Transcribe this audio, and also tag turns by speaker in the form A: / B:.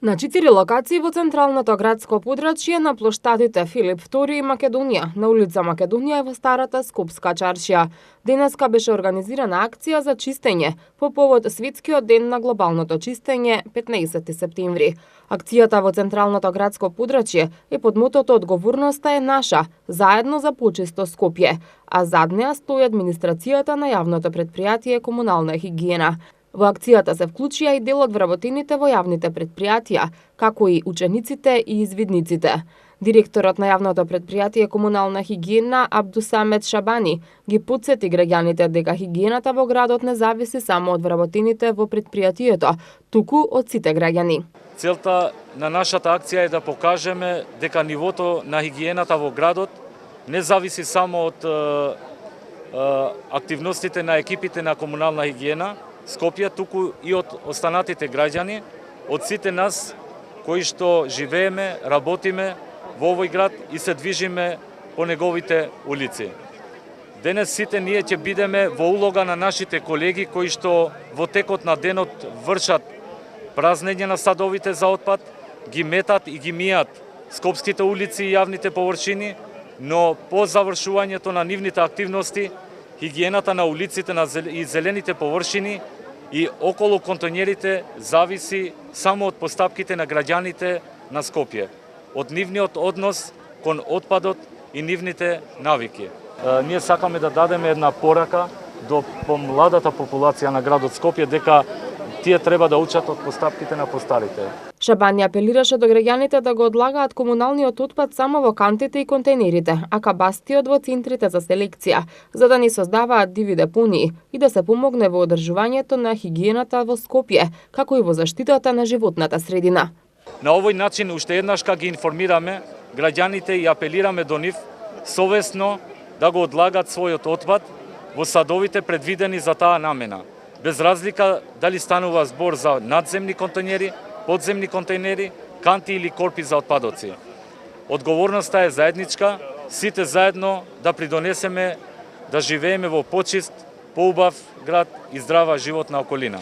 A: На 4 локации во централното градско подрачје на плоштадите Филип II и Македонија, на улица Македонија и во старата Скопска чаршија. Денеска беше организирана акција за чистење по повод Светскиот ден на глобалното чистење 15 септември. Акцијата во централното градско подрачје е под мотото "Одговорноста е наша, заедно за почисто Скопје", а зад неа стои администрацијата на јавното претпријатие Комунална хигиена. Во акцијата се вклучија и дел од вработените во јавните претпријатија, како и учениците и извидниците. Директорот на јавното претпријатие Комунална хигиена Абдусамет Шабани ги потсети граѓаните дека хигиената во градот не зависи само од вработените во претпријатието, туку од сите граѓани.
B: Целта на нашата акција е да покажеме дека нивото на хигиената во градот не зависи само од активностите на екипите на Комунална хигиена Скопје, туку и од останатите граѓани, од сите нас кои што живееме, работиме во овој град и се движиме по неговите улици. Денес сите ние ќе бидеме во улога на нашите колеги кои што во текот на денот вршат празнење на садовите за отпад, ги метат и ги мијат скопските улици и јавните површини, но по завршувањето на нивните активности, хигиената на улиците и зелените површини и околу контејнерите зависи само од постапките на граѓаните на Скопје, од нивниот однос кон отпадот и нивните навики. Ние сакаме да дадеме една порака до помладата популација на градот Скопје дека тие треба да учат од постапките на постарите.
A: Шабани апелираше до граѓаните да го одлагаат комуналниот отпад само во кантите и контејнерите, а кабастиот во центрите за селекција, за да не создаваат диви депонии и да се помогне во одржувањето на хигиената во Скопје, како и во заштитата на животната средина.
B: На овој начин уште еднашка ги информираме граѓаните и апелираме до нив совесно да го одлагат својот отпад во садовите предвидени за таа намена, без разлика дали станува збор за надземни контејнери, подземни контејнери, канти или корпи за отпадоци. Одговорноста е заедничка, сите заедно да придонесеме да живееме во почист, поубав град и здрава животна околина.